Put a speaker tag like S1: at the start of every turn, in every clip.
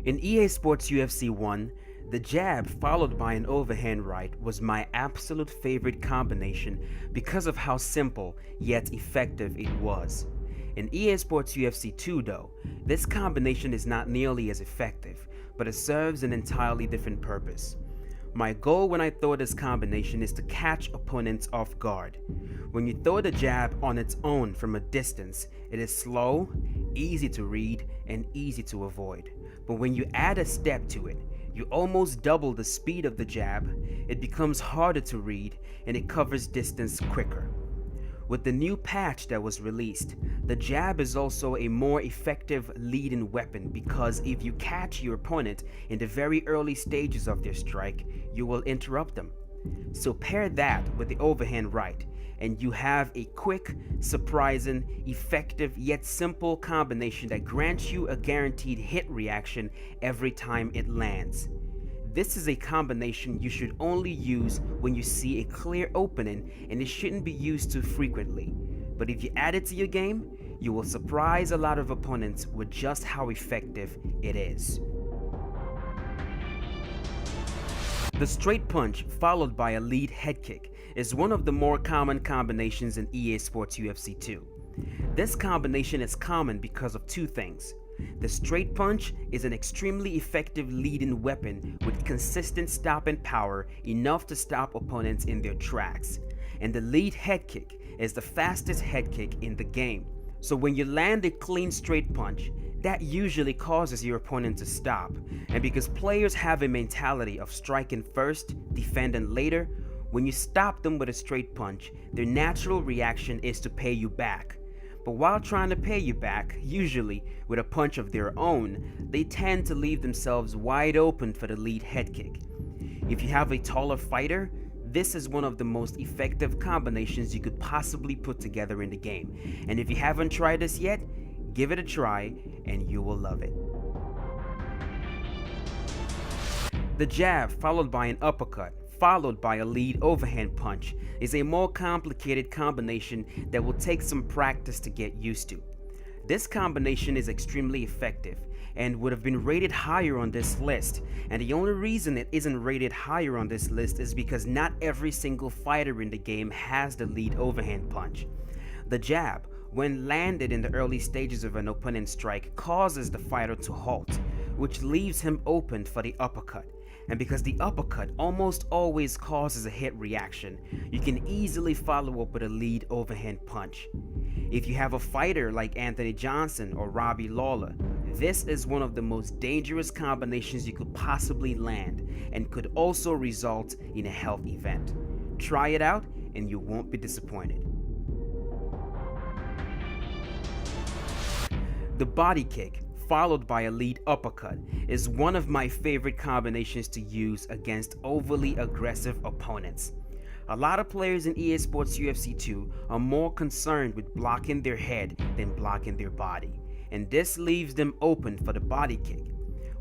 S1: In EA Sports UFC 1, the jab followed by an overhand right was my absolute favorite combination because of how simple yet effective it was. In EA Sports UFC 2 though, this combination is not nearly as effective, but it serves an entirely different purpose. My goal when I throw this combination is to catch opponents off guard. When you throw the jab on its own from a distance, it is slow, easy to read, and easy to avoid. But when you add a step to it, you almost double the speed of the jab, it becomes harder to read, and it covers distance quicker. With the new patch that was released, the jab is also a more effective lead-in weapon because if you catch your opponent in the very early stages of their strike, you will interrupt them. So pair that with the overhand right, and you have a quick, surprising, effective yet simple combination that grants you a guaranteed hit reaction every time it lands. This is a combination you should only use when you see a clear opening, and it shouldn't be used too frequently. But if you add it to your game, you will surprise a lot of opponents with just how effective it is. The straight punch followed by a lead head kick is one of the more common combinations in EA Sports UFC 2. This combination is common because of two things. The straight punch is an extremely effective lead-in weapon with consistent stopping power enough to stop opponents in their tracks. And the lead head kick is the fastest head kick in the game. So when you land a clean straight punch, that usually causes your opponent to stop. And because players have a mentality of striking first, defending later, when you stop them with a straight punch, their natural reaction is to pay you back. But while trying to pay you back, usually with a punch of their own, they tend to leave themselves wide open for the lead head kick. If you have a taller fighter, this is one of the most effective combinations you could possibly put together in the game. And if you haven't tried this yet, give it a try and you will love it. The jab followed by an uppercut followed by a lead overhand punch is a more complicated combination that will take some practice to get used to. This combination is extremely effective and would have been rated higher on this list, and the only reason it isn't rated higher on this list is because not every single fighter in the game has the lead overhand punch. The jab, when landed in the early stages of an opponent's strike, causes the fighter to halt, which leaves him open for the uppercut. And because the uppercut almost always causes a hit reaction, you can easily follow up with a lead overhand punch. If you have a fighter like Anthony Johnson or Robbie Lawler, this is one of the most dangerous combinations you could possibly land and could also result in a health event. Try it out and you won't be disappointed. The body kick followed by a lead uppercut is one of my favorite combinations to use against overly aggressive opponents. A lot of players in EA Sports UFC 2 are more concerned with blocking their head than blocking their body, and this leaves them open for the body kick.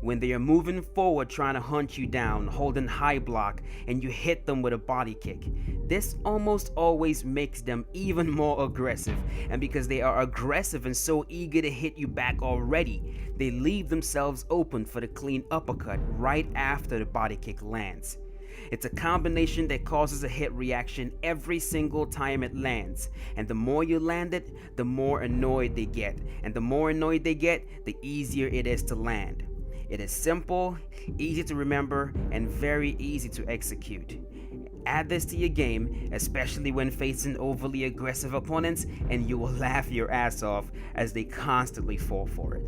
S1: When they are moving forward trying to hunt you down, holding high block, and you hit them with a body kick, this almost always makes them even more aggressive, and because they are aggressive and so eager to hit you back already, they leave themselves open for the clean uppercut right after the body kick lands. It's a combination that causes a hit reaction every single time it lands, and the more you land it, the more annoyed they get, and the more annoyed they get, the easier it is to land. It is simple, easy to remember, and very easy to execute. Add this to your game, especially when facing overly aggressive opponents, and you will laugh your ass off as they constantly fall for it.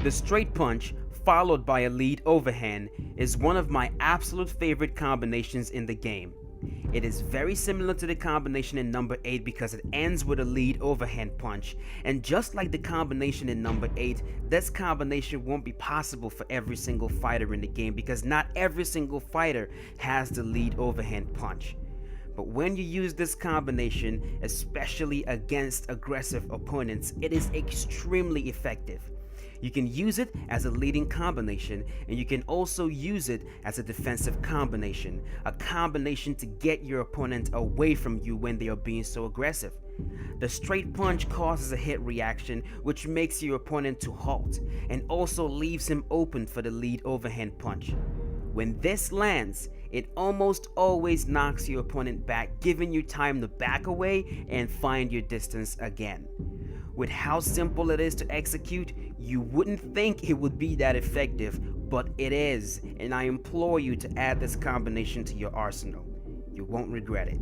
S1: The straight punch followed by a lead overhand is one of my absolute favorite combinations in the game. It is very similar to the combination in number 8 because it ends with a lead overhand punch, and just like the combination in number 8, this combination won't be possible for every single fighter in the game because not every single fighter has the lead overhand punch. But when you use this combination, especially against aggressive opponents, it is extremely effective. You can use it as a leading combination, and you can also use it as a defensive combination, a combination to get your opponent away from you when they are being so aggressive. The straight punch causes a hit reaction, which makes your opponent to halt, and also leaves him open for the lead overhand punch. When this lands, it almost always knocks your opponent back, giving you time to back away and find your distance again. With how simple it is to execute, you wouldn't think it would be that effective, but it is, and I implore you to add this combination to your arsenal. You won't regret it.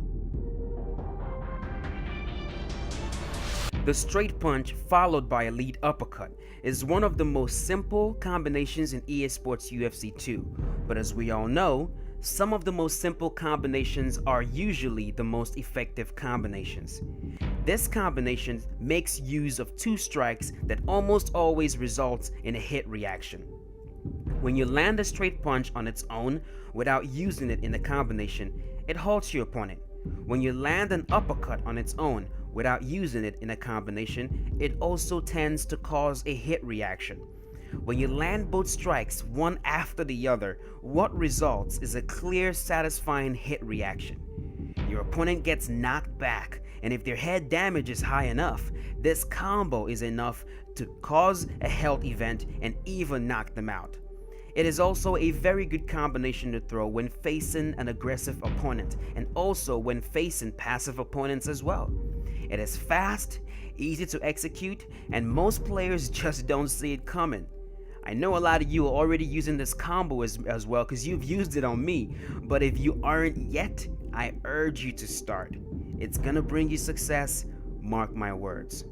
S1: The straight punch followed by a lead uppercut is one of the most simple combinations in EA SPORTS UFC 2, but as we all know, some of the most simple combinations are usually the most effective combinations. This combination makes use of two strikes that almost always results in a hit reaction. When you land a straight punch on its own without using it in a combination, it halts your opponent. When you land an uppercut on its own without using it in a combination, it also tends to cause a hit reaction. When you land both strikes one after the other, what results is a clear, satisfying hit reaction. Your opponent gets knocked back, and if their head damage is high enough, this combo is enough to cause a health event and even knock them out. It is also a very good combination to throw when facing an aggressive opponent, and also when facing passive opponents as well. It is fast, easy to execute, and most players just don't see it coming. I know a lot of you are already using this combo as well because you've used it on me, but if you aren't yet, I urge you to start. It's gonna bring you success, mark my words.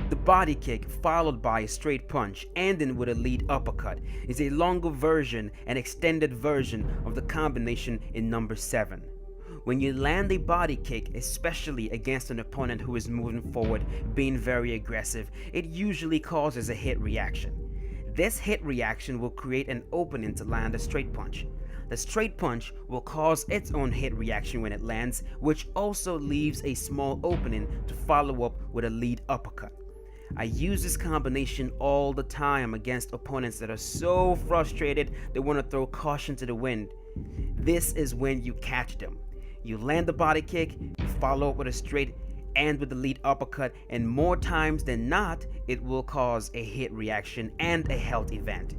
S1: The body kick followed by a straight punch ending with a lead uppercut is a longer version and extended version of the combination in number 7. When you land a body kick, especially against an opponent who is moving forward, being very aggressive, it usually causes a hit reaction. This hit reaction will create an opening to land a straight punch. The straight punch will cause its own hit reaction when it lands, which also leaves a small opening to follow up with a lead uppercut. I use this combination all the time against opponents that are so frustrated they want to throw caution to the wind. This is when you catch them. You land the body kick, you follow up with a straight and with the lead uppercut, and more times than not, it will cause a hit reaction and a health event.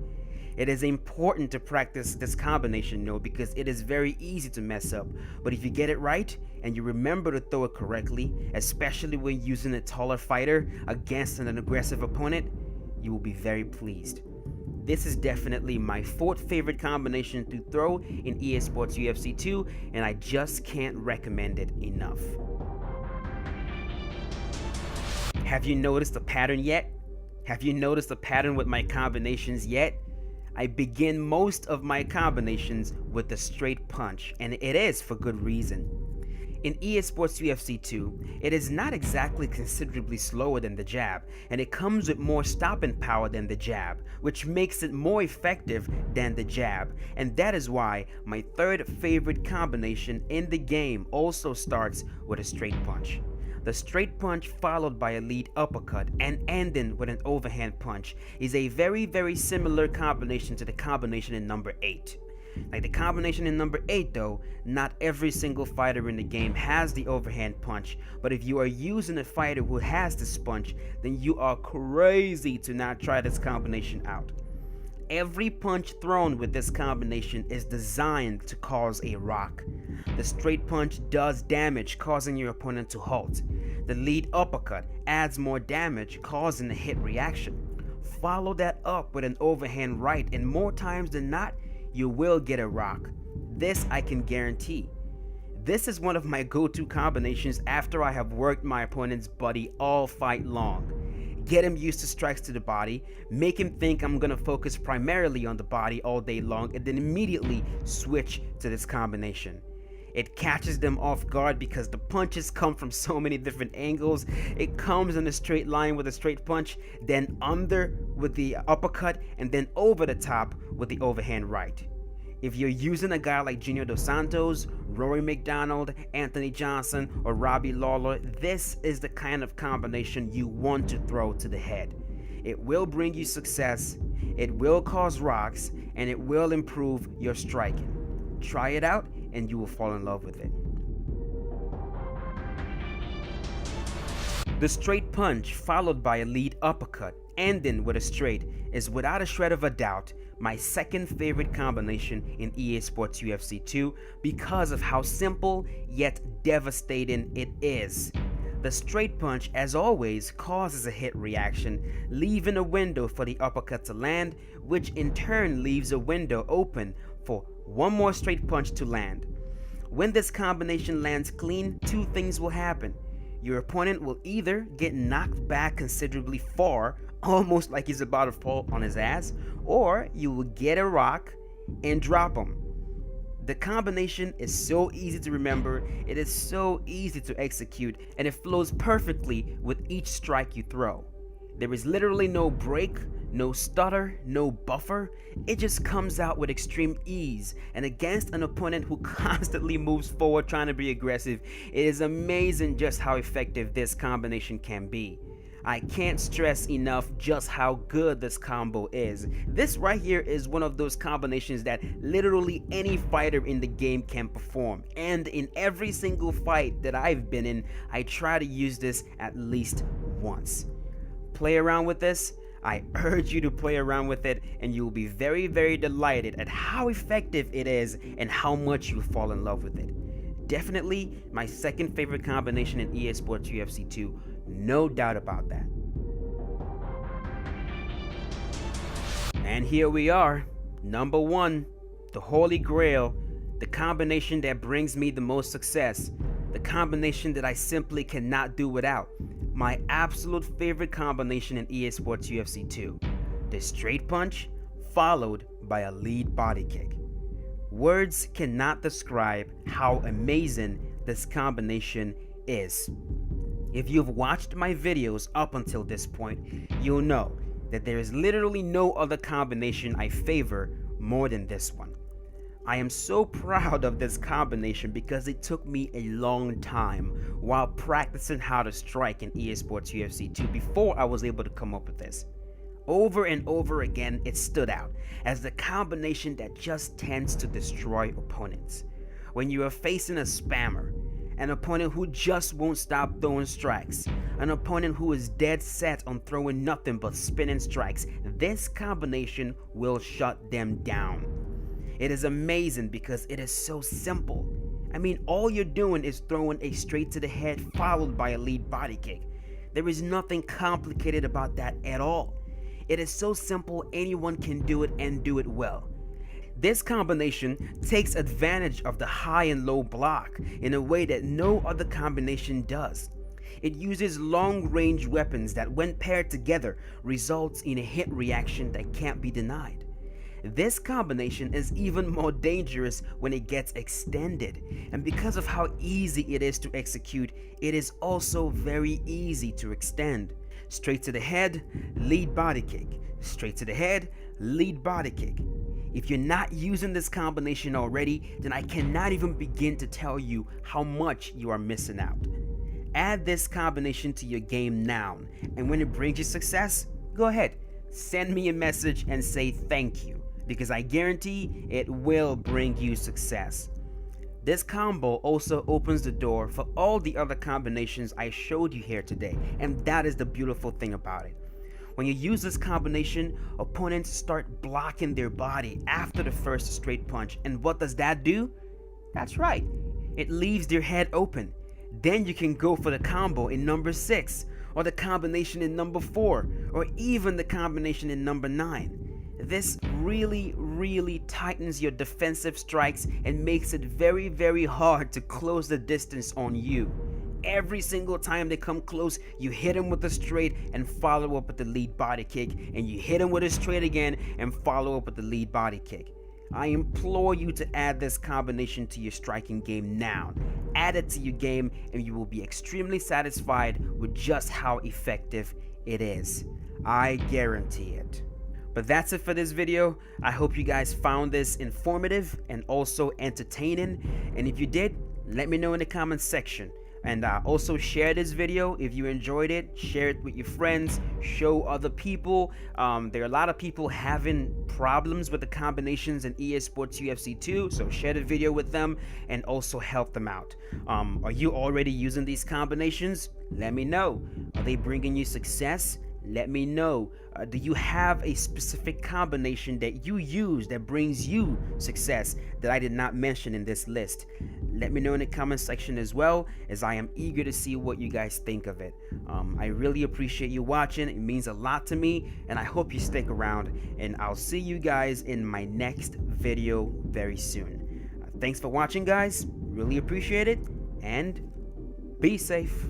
S1: It is important to practice this combination, because it is very easy to mess up, but if you get it right and you remember to throw it correctly, especially when using a taller fighter against an aggressive opponent, you will be very pleased. This is definitely my 4th favorite combination to throw in EA SPORTS UFC 2, and I just can't recommend it enough. Have you noticed a pattern yet? Have you noticed a pattern with my combinations yet? I begin most of my combinations with the straight punch, and it is for good reason. In EA SPORTS UFC 2, it is not exactly considerably slower than the jab, and it comes with more stopping power than the jab, which makes it more effective than the jab, and that is why my 3rd favorite combination in the game also starts with a straight punch. The straight punch followed by a lead uppercut and ending with an overhand punch is a very, very similar combination to the combination in number 8. Like the combination in number 8 though, not every single fighter in the game has the overhand punch, but if you are using a fighter who has this punch, then you are crazy to not try this combination out. Every punch thrown with this combination is designed to cause a rock. The straight punch does damage, causing your opponent to halt. The lead uppercut adds more damage, causing a hit reaction. Follow that up with an overhand right, and more times than not, you will get a rock. This I can guarantee. This is one of my go-to combinations after I have worked my opponent's body all fight long. Get him used to strikes to the body, make him think I'm gonna focus primarily on the body all day long, and then immediately switch to this combination. It catches them off guard because the punches come from so many different angles. It comes in a straight line with a straight punch, then under with the uppercut, and then over the top with the overhand right. If you're using a guy like Junior Dos Santos, Rory McDonald, Anthony Johnson, or Robbie Lawler, this is the kind of combination you want to throw to the head. It will bring you success, it will cause rocks, and it will improve your striking. Try it out and you will fall in love with it. The straight punch followed by a lead uppercut, ending with a straight, is without a shred of a doubt my second favorite combination in EA Sports UFC 2 because of how simple yet devastating it is. The straight punch, as always, causes a hit reaction, leaving a window for the uppercut to land, which in turn leaves a window open for one more straight punch to land. When this combination lands clean, two things will happen. Your opponent will either get knocked back considerably far, almost like he's about to fall on his ass, or you will get a rock and drop him. The combination is so easy to remember, it is so easy to execute, and it flows perfectly with each strike you throw. There is literally no break, no stutter, no buffer. It just comes out with extreme ease, and against an opponent who constantly moves forward trying to be aggressive, it is amazing just how effective this combination can be. I can't stress enough just how good this combo is. This right here is one of those combinations that literally any fighter in the game can perform. And in every single fight that I've been in, I try to use this at least once. Play around with this. I urge you to play around with it, and you will be very, very delighted at how effective it is and how much you fall in love with it. Definitely my second favorite combination in EA Sports UFC 2. No doubt about that. And here we are, number one, the Holy Grail, the combination that brings me the most success, the combination that I simply cannot do without, my absolute favorite combination in EA Sports UFC 2, the straight punch followed by a lead body kick. Words cannot describe how amazing this combination is. If you've watched my videos up until this point, you'll know that there is literally no other combination I favor more than this one. I am so proud of this combination because it took me a long time while practicing how to strike in EA Sports UFC 2 before I was able to come up with this. Over and over again, it stood out as the combination that just tends to destroy opponents. When you are facing a spammer, an opponent who just won't stop throwing strikes, an opponent who is dead set on throwing nothing but spinning strikes, this combination will shut them down. It is amazing because it is so simple. I mean, all you're doing is throwing a straight to the head followed by a lead body kick. There is nothing complicated about that at all. It is so simple, anyone can do it and do it well. This combination takes advantage of the high and low block in a way that no other combination does. It uses long-range weapons that, when paired together, results in a hit reaction that can't be denied. This combination is even more dangerous when it gets extended, and because of how easy it is to execute, it is also very easy to extend. Straight to the head, lead body kick. Straight to the head, lead body kick. If you're not using this combination already, then I cannot even begin to tell you how much you are missing out. Add this combination to your game now, and when it brings you success, go ahead, send me a message and say thank you, because I guarantee it will bring you success. This combo also opens the door for all the other combinations I showed you here today, and that is the beautiful thing about it. When you use this combination, opponents start blocking their body after the first straight punch, and what does that do? That's right, it leaves their head open. Then you can go for the combo in number 6, or the combination in number 4, or even the combination in number 9. This really tightens your defensive strikes and makes it very hard to close the distance on you. Every single time they come close, you hit them with a straight and follow up with the lead body kick, and you hit them with a straight again and follow up with the lead body kick. I implore you to add this combination to your striking game now. Add it to your game and you will be extremely satisfied with just how effective it is. I guarantee it. But that's it for this video. I hope you guys found this informative and also entertaining. And if you did, let me know in the comments section. And also share this video if you enjoyed it. Share it with your friends. Show other people. There are a lot of people having problems with the combinations in EA Sports UFC 2. So share the video with them and also help them out. Are you already using these combinations? Let me know. Are they bringing you success? Let me know. Do you have a specific combination that you use that brings you success that I did not mention in this list? Let me know in the comment section as well, as I am eager to see what you guys think of it. I really appreciate you watching. It means a lot to me, and I hope you stick around, and I'll see you guys in my next video very soon. Thanks for watching, guys. Really appreciate it, and be safe.